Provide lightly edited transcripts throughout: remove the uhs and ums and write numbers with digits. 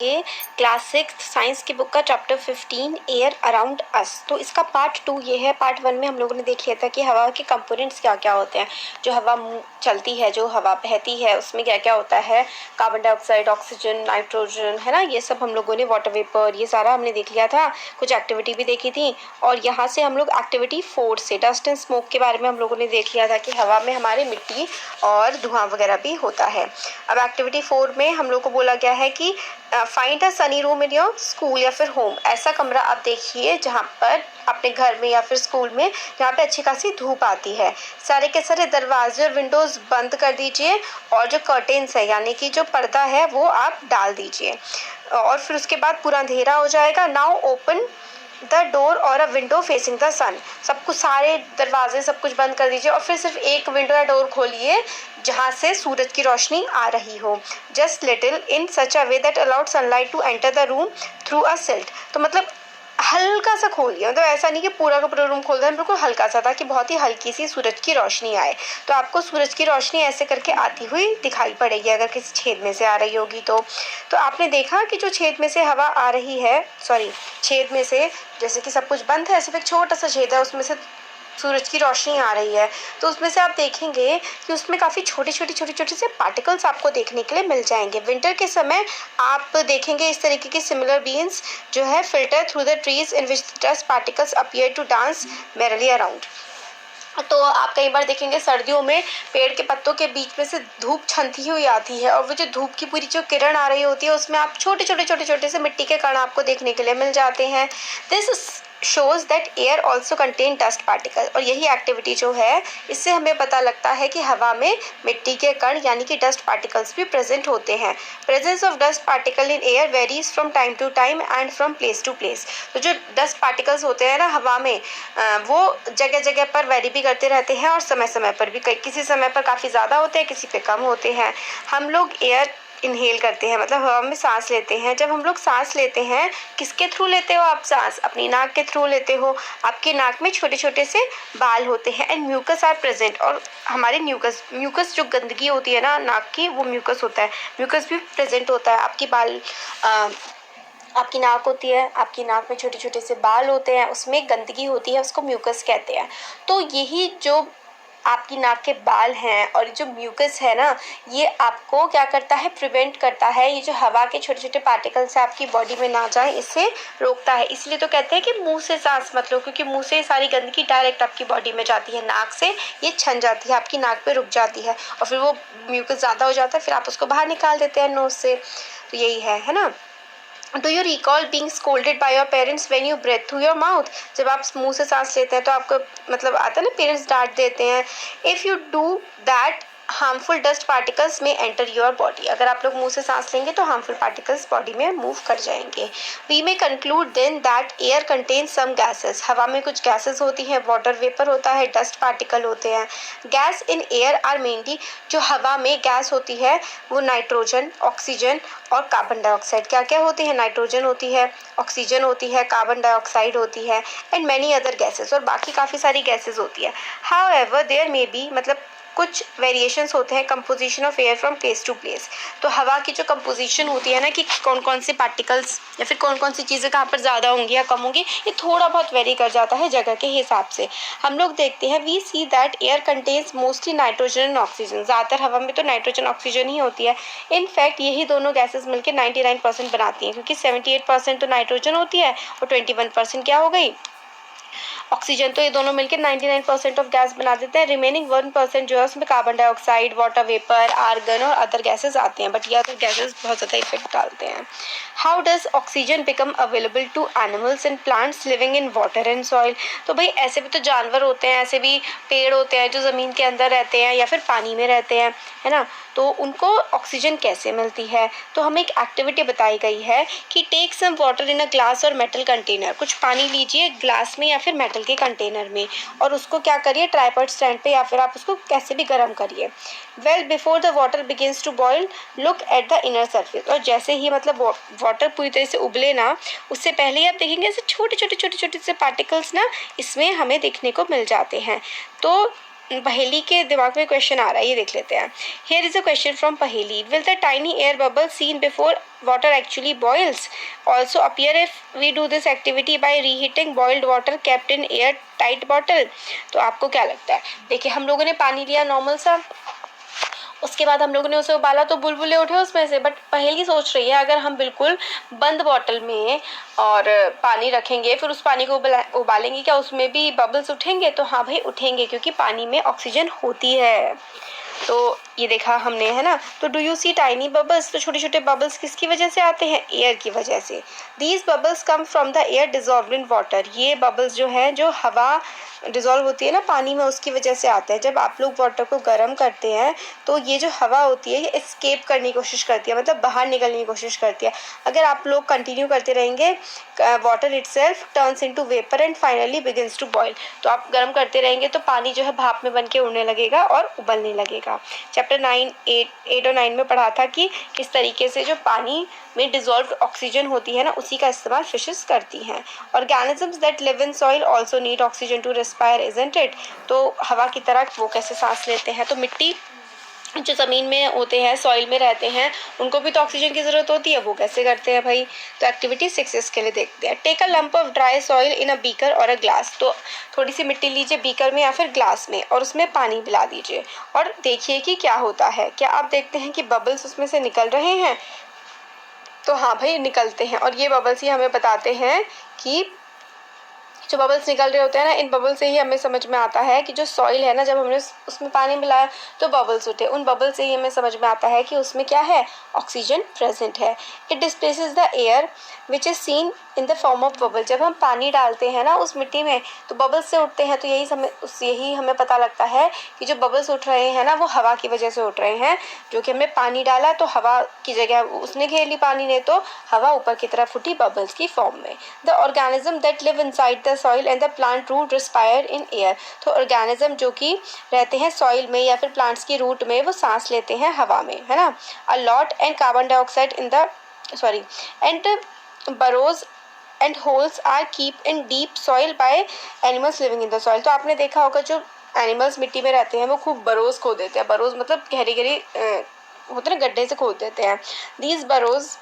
ये class 6 science की book का चैप्टर 15 एयर अराउंड अस। तो इसका पार्ट 2 ये है। पार्ट 1 में हम लोगों ने देख लिया था कि हवा के कंपोनेंट्स क्या क्या होते हैं। जो हवा चलती है, जो हवा बहती है, उसमें क्या क्या होता है, कार्बन डाइऑक्साइड, ऑक्सीजन, नाइट्रोजन, है ना, ये सब हम लोगों ने, वाटर वेपर, ये सारा हमने देख लिया था। कुछ एक्टिविटी भी देखी थी। और यहाँ से हम लोग एक्टिविटी 4 से डस्ट एंड स्मोक के बारे में हम लोगों ने देख लिया था कि हवा में हमारे मिट्टी और धुआं वगैरह भी होता है। अब एक्टिविटी 4 में हम लोग को बोला गया है कि find a Sunny room in your school या फिर होम। ऐसा कमरा आप देखिए जहाँ पर अपने घर में या फिर स्कूल में जहाँ पे अच्छी खासी धूप आती है। सारे के सारे दरवाजे और विंडोज़ बंद कर दीजिए और जो कर्टेन्स है यानी कि जो पर्दा है वो आप डाल दीजिए। और फिर उसके बाद पूरा अंधेरा हो जाएगा। नाउ ओपन द डोर और अ विंडो फेसिंग द सन। सब कुछ, सारे दरवाजे सब कुछ बंद कर दीजिए और फिर सिर्फ एक विंडो या डोर खोलिए जहाँ से सूरज की रोशनी आ रही हो। Just little in such a way that allowed sunlight to enter the room through a slit. तो मतलब हल्का सा खोलिए, मतलब ऐसा नहीं कि पूरा का पूरा रूम खोल दें, बिल्कुल हल्का सा, ताकि बहुत ही हल्की सी सूरज की रोशनी आए। तो आपको सूरज की रोशनी ऐसे करके आती हुई दिखाई पड़ेगी अगर किसी छेद में से आ रही होगी तो आपने देखा कि जो छेद में से हवा आ रही है, सॉरी, छेद में से, जैसे कि सब कुछ बंद है, सिर्फ एक छोटा सा छेद है, उसमें से सूरज की रोशनी आ रही है। तो उसमें से आप देखेंगे कि उसमें काफ़ी छोटे छोटे से पार्टिकल्स आपको देखने के लिए मिल जाएंगे। विंटर के समय आप देखेंगे इस तरीके के सिमिलर बीन्स जो है filter through the trees in which dust particles appear to dance merrily around. तो आप कई बार देखेंगे सर्दियों में पेड़ के पत्तों के बीच में से धूप छनती हुई आती है और वो जो धूप की पूरी जो किरण आ रही होती है उसमें आप छोटे से मिट्टी के कण आपको देखने के लिए मिल जाते हैं। This shows that air also contain dust particle. और यही एक्टिविटी जो है, इससे हमें पता लगता है कि हवा में मिट्टी के कण यानी कि डस्ट पार्टिकल्स भी प्रेजेंट होते हैं। Presence of dust particle in air varies from time to time and from place to place. तो जो डस्ट पार्टिकल्स होते हैं ना हवा में, वो जगह जगह पर वेरी भी करते रहते हैं और समय समय पर भी, किसी समय पर काफ़ी ज़्यादा होते हैं, किसी पे कम होते हैं। हम लोग एयर इनहेल करते हैं, मतलब हवा में सांस लेते हैं। जब हम लोग सांस लेते हैं, किसके थ्रू लेते हो आप सांस? अपनी नाक के थ्रू लेते हो। आपकी नाक में छोटे छोटे से बाल होते हैं एंड म्यूकस आर प्रेजेंट। और हमारे म्यूकस जो गंदगी होती है ना नाक की, वो म्यूकस होता है। म्यूकस भी प्रेजेंट होता है। आपकी नाक होती है, आपकी नाक में छोटे छोटे से बाल होते हैं, उसमें गंदगी होती है, उसको म्यूकस कहते हैं। तो यही जो आपकी नाक के बाल हैं और जो म्यूकस है ना, ये आपको क्या करता है, प्रिवेंट करता है। ये जो हवा के छोटे छोटे पार्टिकल्स है आपकी बॉडी में ना जाए, इससे रोकता है। इसलिए तो कहते हैं कि मुंह से सांस मत लो, क्योंकि मुंह से सारी गंदगी डायरेक्ट आपकी बॉडी में जाती है, नाक से ये छन जाती है, आपकी नाक पे रुक जाती है और फिर वो म्यूकस ज़्यादा हो जाता है, फिर आप उसको बाहर निकाल देते हैं नोज से। तो यही है ना। Do you recall being scolded by your parents when you breathe through your mouth? जब आप मुंह से सांस लेते हैं तो आपको मतलब आता है ना, पेरेंट्स डांट देते हैं। If you do that harmful dust particles may enter your body. अगर आप लोग मुंह से सांस लेंगे तो हार्मफुल पार्टिकल्स बॉडी में मूव कर जाएंगे। We may conclude then that air contains some gases. हवा में कुछ गैसेस होती हैं, वाटर वेपर होता है, डस्ट पार्टिकल होते हैं। Gas in air are mainly, जो हवा में गैस होती है वो नाइट्रोजन, ऑक्सीजन और कार्बन डाइऑक्साइड। क्या क्या होती है? नाइट्रोजन होती है, ऑक्सीजन होती है, कार्बन डाइऑक्साइड होती है एंड मैनी अदर गैसेस, और बाकी काफ़ी सारी गैसेस होती है। हाउएवर देयर मे बी, मतलब कुछ वेरिएशंस होते हैं composition of air from place to place. तो हवा की जो कंपोजिशन होती है ना, कि कौन कौन से पार्टिकल्स या फिर कौन कौन सी चीज़ें कहाँ पर ज़्यादा होंगी या कम होंगी, ये थोड़ा बहुत वेरी कर जाता है जगह के हिसाब से। हम लोग देखते हैं, we see that air contains mostly nitrogen and oxygen. ज़्यादातर हवा में तो नाइट्रोजन ऑक्सीजन ही होती है। इनफैक्ट यही दोनों गैसेस मिलकर 99% बनाती हैं, क्योंकि 78% तो नाइट्रोजन होती है और 21% क्या हो गई, ऑक्सीजन। तो ये दोनों मिलकर 99% ऑफ गैस बना देते हैं। रिमेनिंग 1% जो है उसमें carbon dioxide, water vapour, argon और अदर गैसेस आते हैं, बट ये अदर गैसेस बहुत ज़्यादा इफेक्ट डालते हैं। How does oxygen become available to animals and plants living in water and soil? तो भाई ऐसे भी तो जानवर होते हैं, ऐसे भी पेड़ होते हैं जो ज़मीन के अंदर रहते हैं या फिर पानी में रहते हैं, है ना। तो उनको ऑक्सीजन कैसे मिलती है? तो हमें एक एक्टिविटी बताई गई है कि take some water in a glass or metal container. कुछ पानी लीजिए ग्लास में या फिर मेटल के कंटेनर में और उसको क्या करिए, ट्राइपॉड स्टैंड पे या फिर आप उसको कैसे भी गर्म करिए। Well before the water begins to boil look at the inner surface. और जैसे ही मतलब वाटर पूरी तरह से उबले ना, उससे पहले ही आप देखेंगे ऐसे छोटे छोटे से पार्टिकल्स ना इसमें हमें देखने को मिल जाते हैं। तो पहेली के दिमाग में क्वेश्चन आ रहा है, ये देख लेते हैं। Here is a question from पहेली, will the tiny air bubble seen before water actually boils also appear if we do this activity by reheating boiled water kept in air tight bottle? तो आपको क्या लगता है? देखिए, हम लोगों ने पानी लिया नॉर्मल सा, उसके बाद हम लोगों ने उसे उबाला तो बुलबुले उठे उसमें से। बट पहेली सोच रही है अगर हम बिल्कुल बंद बॉटल में और पानी रखेंगे, फिर उस पानी को उबालेंगे, क्या उसमें भी बबल्स उठेंगे? तो हाँ भाई, उठेंगे, क्योंकि पानी में ऑक्सीजन होती है। तो ये देखा हमने, है ना। तो do you see tiny bubbles? तो छोटे छोटे बबल्स किसकी वजह से आते हैं? एयर की वजह से। These bubbles come from the air dissolve in water. ये बबल्स जो है, जो हवा डिजॉल्व होती है ना पानी में, उसकी वजह से आते हैं। जब आप लोग वाटर को गर्म करते हैं तो ये जो हवा होती है ये एस्केप करने की कोशिश करती है, मतलब बाहर निकलने की कोशिश करती है। अगर आप लोग कंटिन्यू करते रहेंगे, water itself turns into vapour and finally begins to boil. तो आप गर्म करते रहेंगे तो पानी जो है भाप में बन के उड़ने लगेगा और उबलने लगेगा। चैप्टर 8 और 9 में पढ़ा था कि किस तरीके से जो पानी में डिजॉल्व ऑक्सीजन होती है ना, उसी का इस्तेमाल फिशेस करती हैं। Organisms that live in soil also need oxygen to respire, isn't it? तो हवा की तरह वो कैसे सांस लेते हैं? तो मिट्टी जो ज़मीन में होते हैं, सॉइल में रहते हैं, उनको भी तो ऑक्सीजन की ज़रूरत होती है, वो कैसे करते हैं भाई? तो एक्टिविटी 6 इसके लिए देखते हैं। Take a lump of dry soil in a beaker or a glass. तो थोड़ी सी मिट्टी लीजिए बीकर में या फिर ग्लास में, और उसमें पानी मिला दीजिए और देखिए कि क्या होता है। क्या आप देखते हैं कि बबल्स उसमें से निकल रहे हैं? तो हाँ भाई, निकलते हैं। और ये बबल्स ही हमें बताते हैं कि जो बबल्स निकल रहे होते हैं ना, इन बबल से ही हमें समझ में आता है कि जो सॉइल है ना, जब हमने उसमें पानी मिलाया तो बबल्स उठे। उन बबल से ही हमें समझ में आता है कि उसमें क्या है? ऑक्सीजन प्रेजेंट है। It displaces the air which is seen in the form of bubble. जब हम पानी डालते हैं ना उस मिट्टी में तो बबल्स से उठते हैं। तो यही हमें पता लगता है कि जो बबल्स उठ रहे हैं ना, वो हवा की वजह से उठ रहे हैं। जो कि हमने पानी डाला तो हवा की जगह उसने घेर ली पानी ने, तो हवा ऊपर की तरफ उठी बबल्स की फॉर्म में। The organism that live inside the soil and the plant root respire in air. तो ऑर्गेनिज्म जो कि रहते हैं सॉइल में या फिर प्लांट्स की रूट में, वो सांस लेते हैं हवा में, है ना। A lot and carbon dioxide in the end burrows and holes are kept in deep soil by animals living in the soil। तो आपने देखा होगा जो एनिमल्स मिट्टी में रहते हैं वो खूब बरोज खोद देते हैं। बरोज मतलब गहरी गहरी होते हैं ना, गड्ढे से खोद देते हैं। These burrows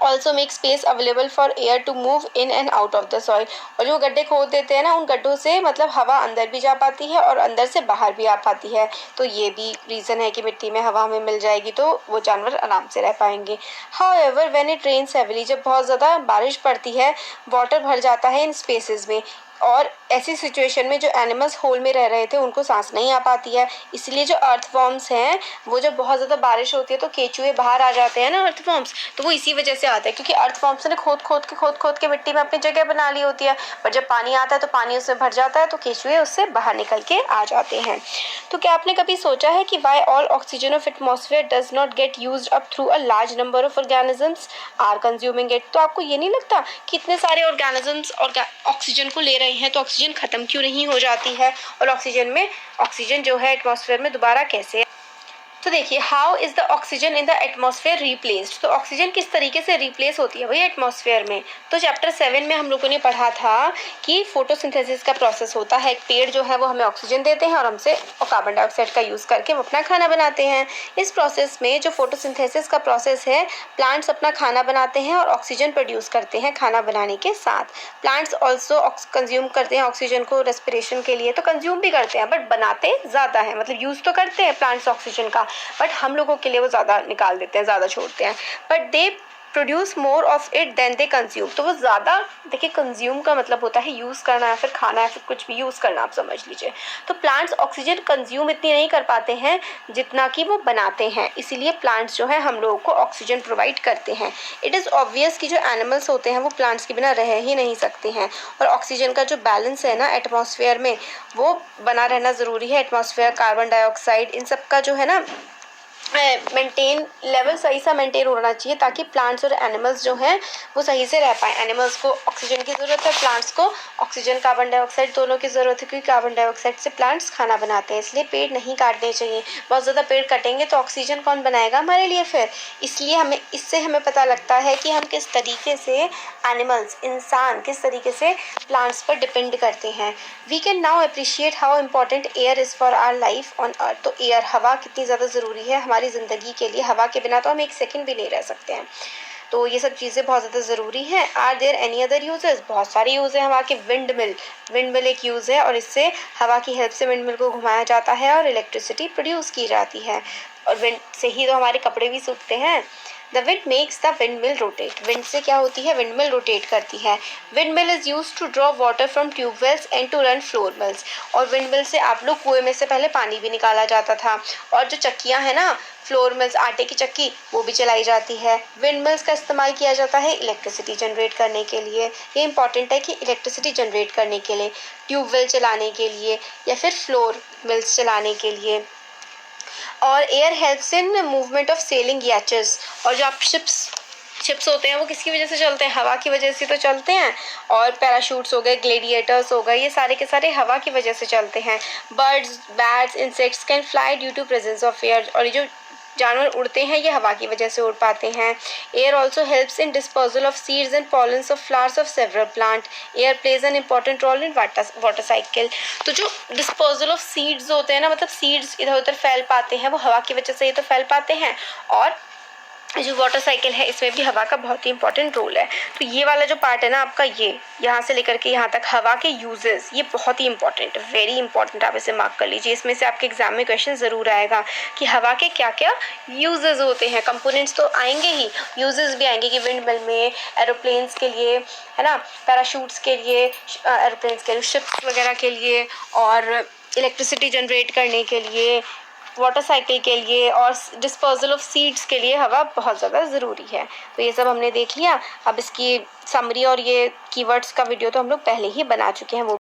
also make space available for air to move in and out of the soil। और जो गड्ढे खोद देते हैं ना, उन गड्ढों से मतलब हवा अंदर भी जा पाती है और अंदर से बाहर भी आ पाती है। तो ये भी रीज़न है कि मिट्टी में हवा हमें मिल जाएगी तो वो जानवर आराम से रह पाएंगे। However, when it rains heavily, जब बहुत ज़्यादा बारिश पड़ती है, वाटर भर जाता है इन स्पेसेस में, और ऐसी सिचुएशन में जो एनिमल्स होल में रह रहे थे उनको सांस नहीं आ पाती है। इसलिए जो अर्थवॉर्म्स हैं, वो जब बहुत ज़्यादा बारिश होती है तो केचुए बाहर आ जाते हैं ना, अर्थवॉर्म्स, तो वो इसी वजह से आता है, क्योंकि अर्थवॉर्म्स ने खोद के मिट्टी में अपनी जगह बना ली होती है। पर जब पानी आता है तो पानी उसमें भर जाता है तो केचुए उससे बाहर निकल के आ जाते हैं। तो क्या आपने कभी सोचा है कि why all oxygen of atmosphere does not get used up through a large number of organisms are consuming it? तो आपको ये नहीं लगता कि इतने सारे ऑर्गेनिजम्स ऑक्सीजन को ले रहे हैं तो ऑक्सीजन खत्म क्यों नहीं हो जाती है? और ऑक्सीजन जो है एटमॉस्फेयर में दोबारा कैसे? तो देखिए, how is the oxygen in the atmosphere replaced? तो ऑक्सीजन किस तरीके से रिप्लेस होती है भाई एटमॉस्फेयर में? तो चैप्टर 7 में हम लोगों ने पढ़ा था कि फोटोसिंथेसिस का प्रोसेस होता है। एक पेड़ जो है वो हमें ऑक्सीजन देते हैं और हमसे कार्बन डाइऑक्साइड का यूज़ करके वो अपना खाना बनाते हैं। इस प्रोसेस में जो फोटोसिंथेसिस का प्रोसेस है, प्लांट्स अपना खाना बनाते हैं और ऑक्सीजन प्रोड्यूस करते हैं खाना बनाने के साथ। प्लांट्स ऑल्सो कंज्यूम करते हैं ऑक्सीजन को रेस्पिरेशन के लिए। तो कंज्यूम भी करते हैं बट बनाते ज़्यादा है, मतलब यूज़ तो करते हैं प्लांट्स ऑक्सीजन का, बट हम लोगों के लिए वो ज़्यादा निकाल देते हैं, ज़्यादा छोड़ते हैं। But they produce more of it than they consume. तो वो ज़्यादा, देखिए कंज्यूम का मतलब होता है यूज़ करना या फिर खाना या फिर कुछ भी यूज़ करना, आप समझ लीजिए। तो प्लांट्स ऑक्सीजन कंज्यूम इतनी नहीं कर पाते हैं जितना कि वो बनाते हैं, इसीलिए प्लांट्स जो है हम लोगों को ऑक्सीजन प्रोवाइड करते हैं। इट इज़ ऑब्वियस कि जो एनिमल्स होते हैं वो प्लांट्स के बिना रह ही नहीं सकते हैं, और ऑक्सीजन का जो बैलेंस है ना एटमॉस्फेयर में, वो बना रहना ज़रूरी है। एटमॉस्फेयर, कार्बन डाइऑक्साइड, इन सब का जो है ना मेंटेन लेवल सही सा मेंटेन होना चाहिए ताकि प्लांट्स और एनिमल्स जो हैं वो सही से रह पाएँ। एनिमल्स को ऑक्सीजन की ज़रूरत है, प्लांट्स को ऑक्सीजन कार्बन डाइऑक्साइड दोनों की ज़रूरत है, क्योंकि कार्बन डाइऑक्साइड से प्लांट्स खाना बनाते हैं। इसलिए पेड़ नहीं काटने चाहिए। बहुत ज़्यादा पेड़ कटेंगे तो ऑक्सीजन कौन बनाएगा हमारे लिए फिर? इसलिए हमें पता लगता है कि हम किस तरीके से एनिमल्स, इंसान किस तरीके से प्लांट्स पर डिपेंड करते हैं। We can now appreciate how important air is for our life on earth. तो एयर, हवा कितनी ज़्यादा ज़रूरी है हमारी ज़िंदगी के लिए। हवा के बिना तो हम एक सेकंड भी नहीं रह सकते हैं। तो ये सब चीज़ें बहुत ज़्यादा ज़रूरी हैं। Are there any other uses? बहुत सारे यूज़ है हवा के। विंड मिल एक यूज़ है, और इससे हवा की हेल्प से विंड मिल को घुमाया जाता है और इलेक्ट्रिसिटी प्रोड्यूस की जाती है। और विंड से ही तो हमारे कपड़े भी सूखते हैं। The wind makes the windmill rotate. Wind से क्या होती है? विंड मिल रोटेट करती है। Windmill is use to draw water from tubewells and to run flour mills. और विंड मिल से आप लोग कुएं में से पहले पानी भी निकाला जाता था। और जो चक्कियाँ हैं ना, फ्लोर मिल्स, आटे की चक्की, वो भी चलाई जाती है। विंड मिल्स का इस्तेमाल किया जाता है इलेक्ट्रिसिटी जनरेट करने के लिए। ये इंपॉर्टेंट है कि इलेक्ट्रिसिटी जनरेट करने के लिए, ट्यूबवेल चलाने के लिए या फिर फ्लोर मिल्स चलाने के लिए। और air helps in movement of sailing याचेस। और जो आप शिप्स होते हैं वो किसकी वजह से चलते हैं? हवा की वजह से तो चलते हैं। और पैराशूट्स हो गए, ग्लेडिएटर्स हो गए, ये सारे के सारे हवा की वजह से चलते हैं। Birds, bats, insects can fly due to presence of air. और ये जो जानवर उड़ते हैं ये हवा की वजह से उड़ पाते हैं। Air also helps in disposal of seeds and pollens of flowers of several plant. Air plays an important role in water cycle. तो जो डिस्पोजल ऑफ सीड्स होते हैं ना, मतलब सीड्स इधर उधर फैल पाते हैं, वो हवा की वजह से ही तो फैल पाते हैं। और जो वाटर साइकिल है इसमें भी हवा का बहुत ही इंपॉर्टेंट रोल है। तो ये वाला जो पार्ट है ना आपका, ये यहाँ से लेकर के यहाँ तक हवा के यूजेस, ये बहुत ही इंपॉर्टेंट, वेरी इंपॉर्टेंट, आप इसे मार्क कर लीजिए। इसमें से आपके एग्जाम में क्वेश्चन ज़रूर आएगा कि हवा के क्या क्या यूजेस होते हैं। कंपोनेंट्स तो आएंगे ही, यूजेस भी आएंगे कि विंड मिल में, एरोप्लेन्स के लिए, है ना, पैराशूट्स के लिए, एरोप्लेन्स के लिए, शिप्स वगैरह के लिए, और इलेक्ट्रिसिटी जनरेट करने के लिए, वाटर साइकिल के लिए, और डिस्पोजल ऑफ सीड्स के लिए हवा बहुत ज़्यादा ज़रूरी है। तो ये सब हमने देख लिया। अब इसकी समरी और ये कीवर्ड्स का वीडियो तो हम लोग पहले ही बना चुके हैं, वो